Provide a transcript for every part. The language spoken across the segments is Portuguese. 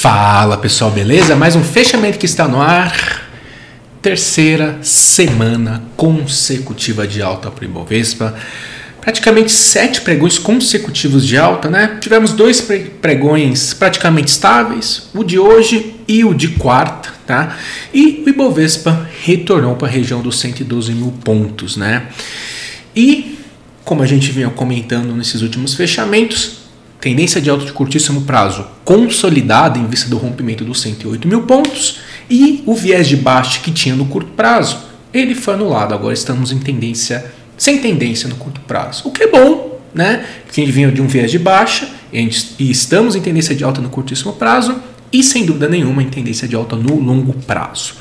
Fala pessoal, beleza? Mais um fechamento que está no ar. Terceira semana consecutiva de alta para o Ibovespa. Praticamente 7 pregões consecutivos de alta, né? Tivemos 2 pregões praticamente estáveis, o de hoje e o de quarta, tá? E o Ibovespa retornou para a região dos 112 mil pontos, né? E, como a gente vinha comentando nesses últimos fechamentos, tendência de alta de curtíssimo prazo consolidada em vista do rompimento dos 108 mil pontos e o viés de baixa que tinha no curto prazo, ele foi anulado. Agora estamos em tendência, sem tendência no curto prazo, o que é bom, né? Porque a gente vinha de um viés de baixa e estamos em tendência de alta no curtíssimo prazo e sem dúvida nenhuma em tendência de alta no longo prazo.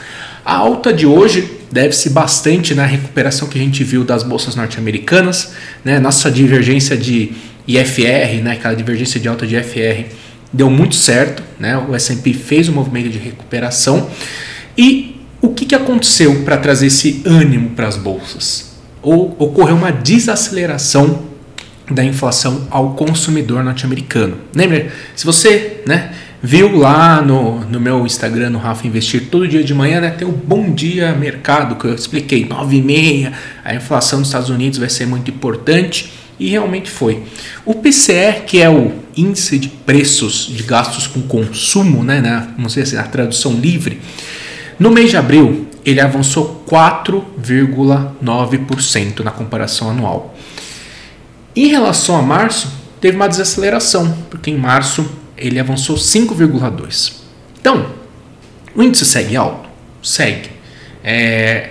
A alta de hoje deve-se bastante na recuperação que a gente viu das bolsas norte-americanas, né? Nossa divergência de IFR, né, aquela divergência de alta de IFR, deu muito certo, né? O S&P fez um movimento de recuperação. E o que aconteceu para trazer esse ânimo para as bolsas? Ocorreu uma desaceleração da inflação ao consumidor norte-americano. Lembra? Se você, né, viu lá no meu Instagram, no Rafa Investir, todo dia de manhã, né, tem o Bom Dia Mercado, que eu expliquei, 9h30, a inflação dos Estados Unidos vai ser muito importante. E realmente foi. O PCE, que é o índice de preços de gastos com consumo, né, vamos dizer assim, a tradução livre, no mês de abril ele avançou 4,9% na comparação anual. Em relação a março, teve uma desaceleração, porque em março ele avançou 5,2%. Então, o índice segue alto? Segue.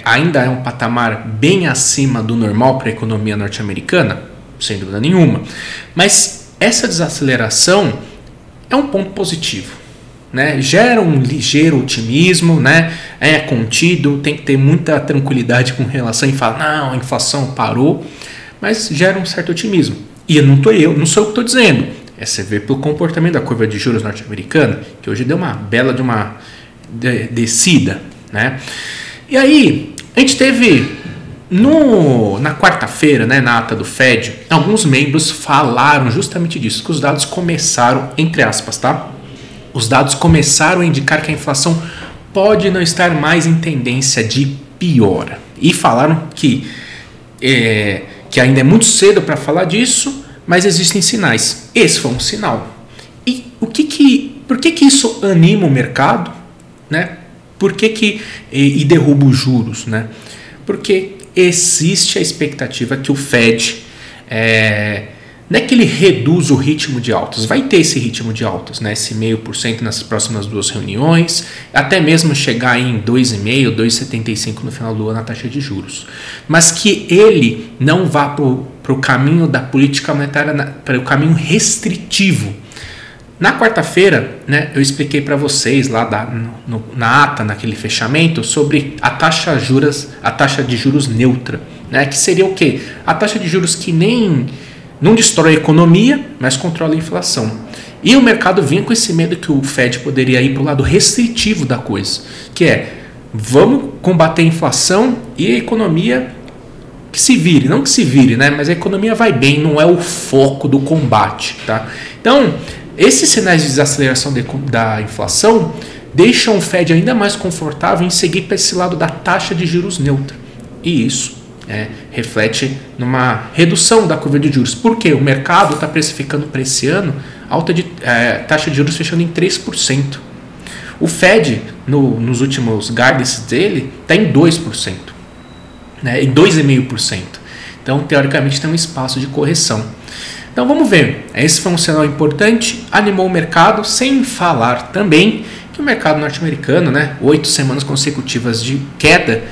Ainda é um patamar bem acima do normal para a economia norte-americana? Sem dúvida nenhuma. Mas essa desaceleração é um ponto positivo, né? Gera um ligeiro otimismo, né? É contido, tem que ter muita tranquilidade com relação a falar, não, a inflação parou, mas gera um certo otimismo. E não sou eu que estou dizendo. Você vê pelo comportamento da curva de juros norte-americana, que hoje deu uma bela de uma descida, né? E aí, a gente teve na quarta-feira, né, na ata do Fed, alguns membros falaram justamente disso, que os dados começaram, entre aspas, tá? Os dados começaram a indicar que a inflação pode não estar mais em tendência de piora. E falaram que ainda é muito cedo para falar disso, mas existem sinais. Esse foi um sinal. E por que isso anima o mercado, né? E derruba os juros, né? Porque existe a expectativa que o Fed, não é que ele reduz o ritmo de altas, vai ter esse ritmo de altas, né, esse 0,5% nessas próximas 2 reuniões, até mesmo chegar em 2,5%, 2,75% no final do ano na taxa de juros. Mas que ele não vá para o caminho da política monetária, para o caminho restritivo. Na quarta-feira, né, eu expliquei para vocês lá na ata, naquele fechamento, sobre a taxa de juros neutra, né, que seria o quê? A taxa de juros que não destrói a economia, mas controla a inflação. E o mercado vinha com esse medo que o Fed poderia ir para o lado restritivo da coisa, que é, vamos combater a inflação e a economia que se vire, não que se vire, né, mas a economia vai bem, não é o foco do combate, tá? Então, esses sinais de desaceleração da inflação deixam o Fed ainda mais confortável em seguir para esse lado da taxa de juros neutra. E isso reflete numa redução da curva de juros. Por quê? O mercado está precificando para esse ano taxa de juros fechando em 3%. O Fed, nos últimos guidance dele, está em 2%, né, em 2,5%. Então, teoricamente, tem um espaço de correção. Então vamos ver, esse foi um sinal importante, animou o mercado, sem falar também que o mercado norte-americano, né, 8 semanas consecutivas de queda,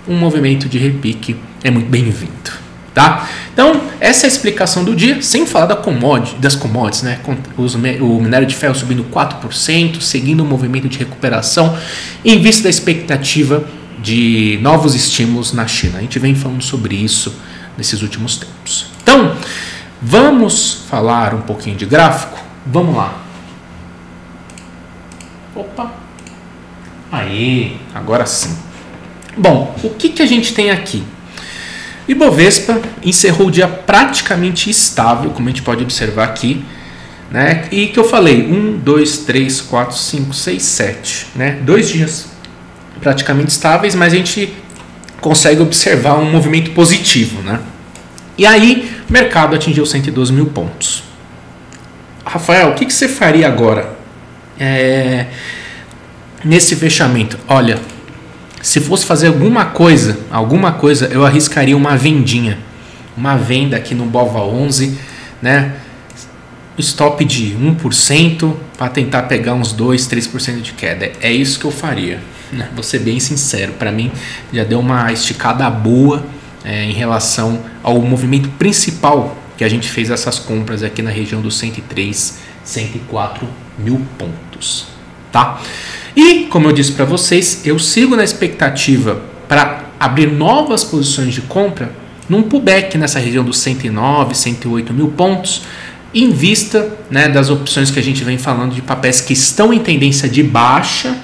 um movimento de repique é muito bem-vindo, tá? Então essa é a explicação do dia, sem falar das commodities, né, o minério de ferro subindo 4%, seguindo o movimento de recuperação em vista da expectativa de novos estímulos na China. A gente vem falando sobre isso nesses últimos tempos. Então, vamos falar um pouquinho de gráfico? Vamos lá. Opa. Aí, agora sim. Bom, o que a gente tem aqui? Ibovespa encerrou o dia praticamente estável, como a gente pode observar aqui, né? E que eu falei, 1, 2, 3, 4, 5, 6, 7, né? 2 dias praticamente estáveis, mas a gente consegue observar um movimento positivo, né? E aí, o mercado atingiu 112 mil pontos. Rafael, o que você faria agora nesse fechamento? Olha, se fosse fazer alguma coisa, eu arriscaria uma vendinha. Uma venda aqui no BOVA11, né? Stop de 1% para tentar pegar uns 2, 3% de queda. É isso que eu faria, né? Vou ser bem sincero, para mim já deu uma esticada boa em relação ao movimento principal que a gente fez essas compras aqui na região dos 103, 104 mil pontos, tá? E como eu disse para vocês, eu sigo na expectativa para abrir novas posições de compra num pullback nessa região dos 109, 108 mil pontos, em vista, né, das opções que a gente vem falando de papéis que estão em tendência de baixa,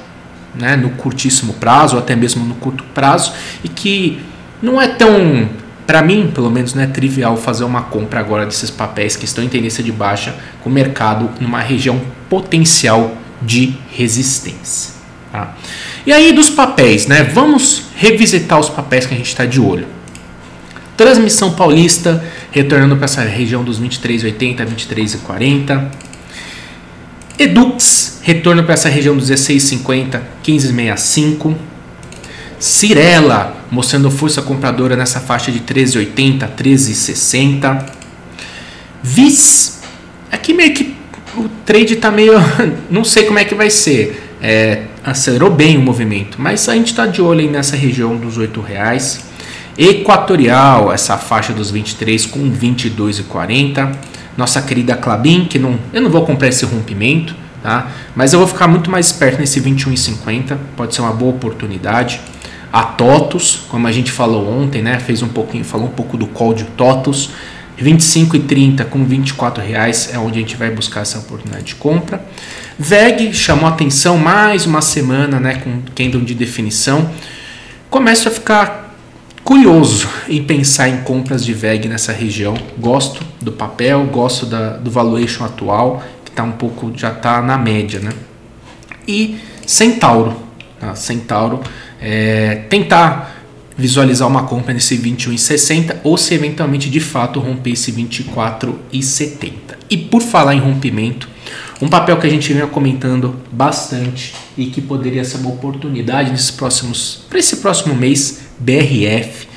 né, no curtíssimo prazo ou até mesmo no curto prazo, e que não é tão, para mim pelo menos, não é trivial fazer uma compra agora desses papéis que estão em tendência de baixa com o mercado numa região potencial de resistência, tá? E aí dos papéis, né, vamos revisitar os papéis que a gente está de olho. Transmissão Paulista retornando para essa região dos 23,80 a 23,40. Edux retorno para essa região dos 16,50, 15,65. Cirela mostrando força compradora nessa faixa de 13,80 a 13,60. Vis, aqui meio que o trade está meio, não sei como é que vai ser. Acelerou bem o movimento, mas a gente está de olho aí nessa região dos R$8. Equatorial, essa faixa dos 23 com 22,40. Nossa querida Klabin, que eu não vou comprar esse rompimento, tá? Mas eu vou ficar muito mais esperto nesse 21,50, pode ser uma boa oportunidade. A TOTUS, como a gente falou ontem, né? Falou um pouco do call de TOTUS, 25,30 com R$24 é onde a gente vai buscar essa oportunidade de compra. VEG chamou atenção mais uma semana, né? Com candle de definição. Começo a ficar curioso em pensar em compras de VEG nessa região. Gosto do papel, gosto do valuation atual, que tá um pouco, já está na média, né? E Centauro, tá? Centauro, tentar visualizar uma compra nesse 21,60 ou se eventualmente de fato romper esse 24,70. E por falar em rompimento, um papel que a gente vinha comentando bastante e que poderia ser uma oportunidade para esse próximo mês, BRF,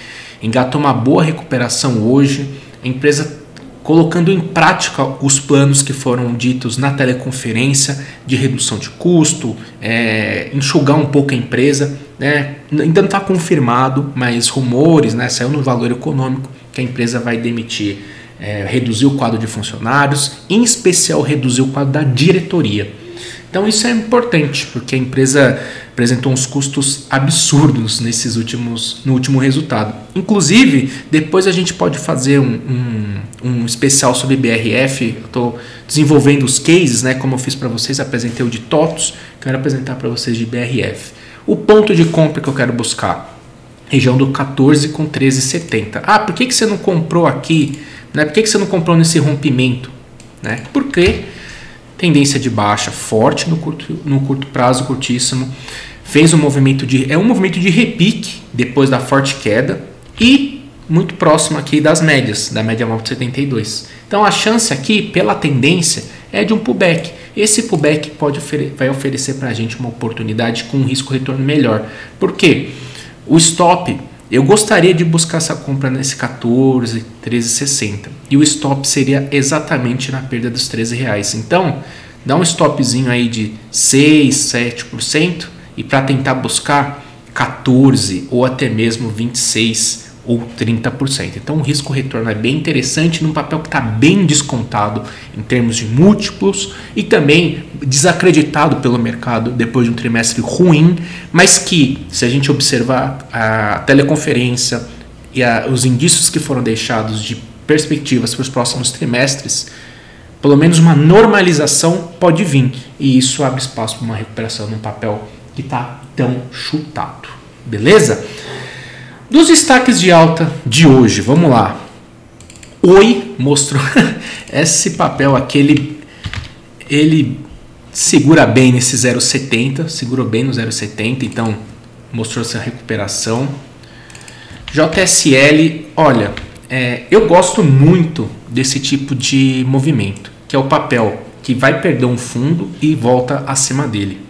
engatou uma boa recuperação hoje, a empresa colocando em prática os planos que foram ditos na teleconferência de redução de custo, enxugar um pouco a empresa, né? Ainda não está confirmado, mas rumores, né, saiu no Valor Econômico que a empresa vai demitir, reduzir o quadro de funcionários, em especial reduzir o quadro da diretoria. Então isso é importante, porque a empresa apresentou uns custos absurdos no último resultado. Inclusive, depois a gente pode fazer um especial sobre BRF. Eu estou desenvolvendo os cases, né, como eu fiz para vocês, apresentei o de TOTUS, quero apresentar para vocês de BRF. O ponto de compra que eu quero buscar, região do 14 com 13,70. Por que você não comprou aqui? Né? Por que você não comprou nesse rompimento? Né? Porque tendência de baixa forte no curto prazo, curtíssimo. Fez um movimento de repique depois da forte queda e muito próximo aqui das médias, da média móvel de 72. Então a chance aqui, pela tendência, é de um pullback. Esse pullback vai oferecer para a gente uma oportunidade com um risco-retorno melhor. Por quê? O stop, eu gostaria de buscar essa compra nesse 14, 13,60. E o stop seria exatamente na perda dos R$13. Então, dá um stopzinho aí de 6, 7%. E para tentar buscar 14 ou até mesmo 26 ou 30%. Então o risco-retorno é bem interessante num papel que está bem descontado em termos de múltiplos e também desacreditado pelo mercado depois de um trimestre ruim, mas que, se a gente observar a teleconferência e os indícios que foram deixados de perspectivas para os próximos trimestres, pelo menos uma normalização pode vir, e isso abre espaço para uma recuperação num papel que está tão chutado. Beleza? Dos destaques de alta de hoje, vamos lá. Oi mostrou esse papel, aquele ele segura bem nesse 0,70, segurou bem no 0,70, então mostrou essa recuperação. JSL, olha, eu gosto muito desse tipo de movimento, que é o papel que vai perder um fundo e volta acima dele.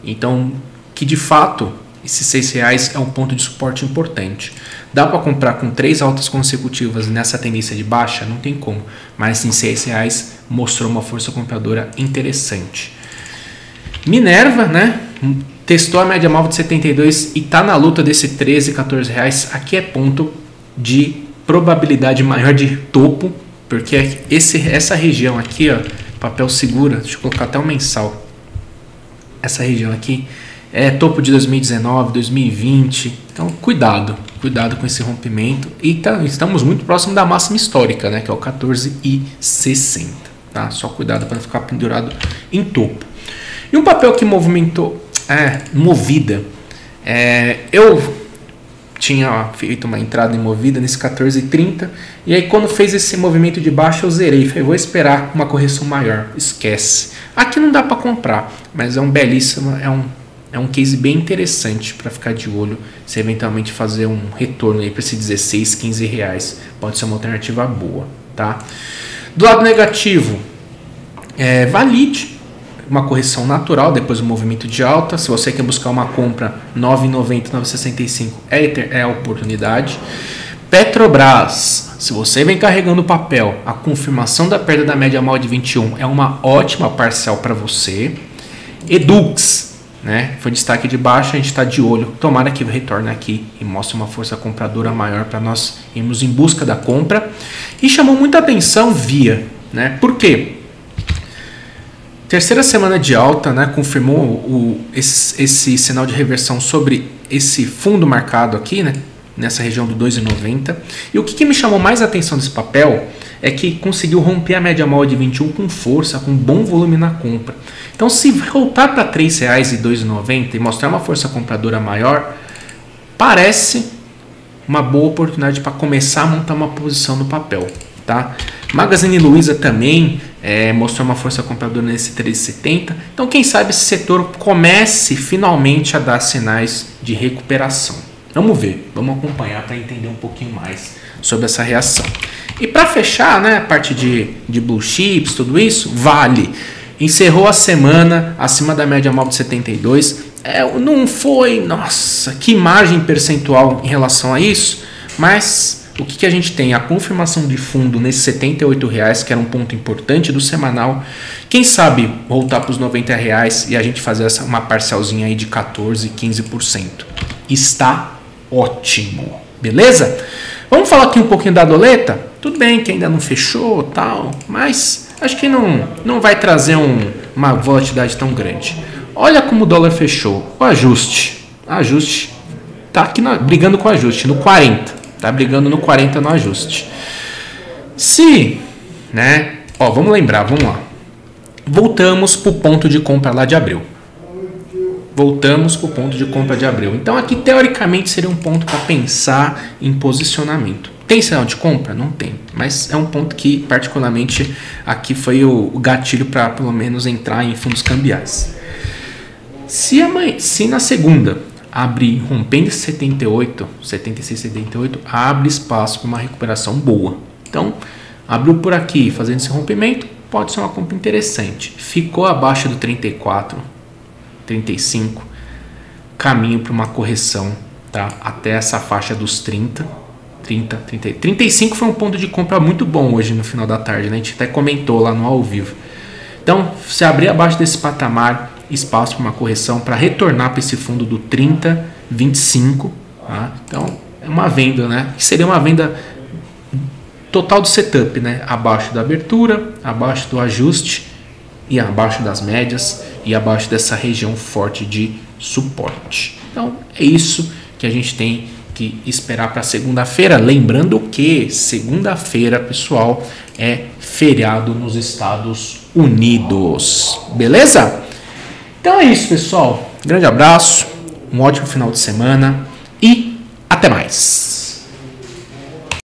Então, que de fato, esses R$6 é um ponto de suporte importante. Dá para comprar com 3 altas consecutivas nessa tendência de baixa? Não tem como, mas em R$6 mostrou uma força compradora interessante. Minerva, né? Testou a média móvel de 72 e está na luta desse 13, 14 reais. Aqui é ponto de probabilidade maior de topo, porque essa região aqui, ó, papel segura, deixa eu colocar até o mensal. Essa região aqui é topo de 2019, 2020. Então, cuidado com esse rompimento. E estamos muito próximo da máxima histórica, né, que é o 14,60. Tá? Só cuidado para não ficar pendurado em topo. E um papel que movimentou, Movida. Eu tinha feito uma entrada em Movida nesse 14,30. E aí quando fez esse movimento de baixa eu zerei. Falei, vou esperar uma correção maior. Esquece. Aqui não dá para comprar, mas é um belíssimo, é um case bem interessante para ficar de olho. Se eventualmente fazer um retorno aí para esses 16, 15 reais. Pode ser uma alternativa boa. Tá? Do lado negativo, Valide. Uma correção natural depois do movimento de alta. Se você quer buscar uma compra 9,90, 9,65 é a oportunidade. Petrobras, se você vem carregando o papel, a confirmação da perda da média móvel de 21 é uma ótima parcial para você. Edux, né? Foi destaque de baixa, a gente está de olho. Tomara que retorne aqui e mostre uma força compradora maior para nós irmos em busca da compra. E chamou muita atenção Via, né? Por quê? Terceira semana de alta, né, confirmou esse sinal de reversão sobre esse fundo marcado aqui, né, nessa região do 2,90. E o que me chamou mais a atenção desse papel é que conseguiu romper a média móvel de 21 com força, com bom volume na compra. Então, se voltar para R$3 e 2,90 e mostrar uma força compradora maior, parece uma boa oportunidade para começar a montar uma posição no papel. Tá? Magazine Luiza também mostrou uma força compradora nesse 13,70. Então, quem sabe esse setor comece finalmente a dar sinais de recuperação. Vamos ver, vamos acompanhar para entender um pouquinho mais sobre essa reação. E para fechar, né, a parte de blue chips, tudo isso, Vale encerrou a semana acima da média móvel de 72. Não foi, nossa, que margem percentual em relação a isso, mas o que a gente tem? A confirmação de fundo nesses R$78, que era um ponto importante do semanal. Quem sabe voltar para os R$90 e a gente fazer uma parcialzinha aí de 14%, 15%. Está ótimo. Beleza? Vamos falar aqui um pouquinho da doleta? Tudo bem que ainda não fechou tal, mas acho que não vai trazer uma volatilidade tão grande. Olha como o dólar fechou. O ajuste. Ajuste. Tá aqui brigando com o ajuste, no 40. Tá brigando no 40 no ajuste. Se, né? Ó, vamos lembrar, vamos lá. Voltamos para o ponto de compra lá de abril. Voltamos para o ponto de compra de abril. Então aqui teoricamente seria um ponto para pensar em posicionamento. Tem sinal de compra? Não tem. Mas é um ponto que particularmente aqui foi o gatilho para pelo menos entrar em fundos cambiais. Se na segunda abre rompendo esse 78, 76, 78, abre espaço para uma recuperação boa. Então, abriu por aqui fazendo esse rompimento, pode ser uma compra interessante. Ficou abaixo do 34, 35, caminho para uma correção, tá? Até essa faixa dos 30, 35 foi um ponto de compra muito bom hoje no final da tarde, né? A gente até comentou lá no ao vivo. Então, se abrir abaixo desse patamar, espaço para uma correção para retornar para esse fundo do 30, 25. Tá? Então, é uma venda, né? Que seria uma venda total do setup, né? Abaixo da abertura, abaixo do ajuste e abaixo das médias e abaixo dessa região forte de suporte. Então, é isso que a gente tem que esperar para segunda-feira. Lembrando que segunda-feira, pessoal, é feriado nos Estados Unidos. Beleza? Então é isso, pessoal. Grande abraço, um ótimo final de semana e até mais.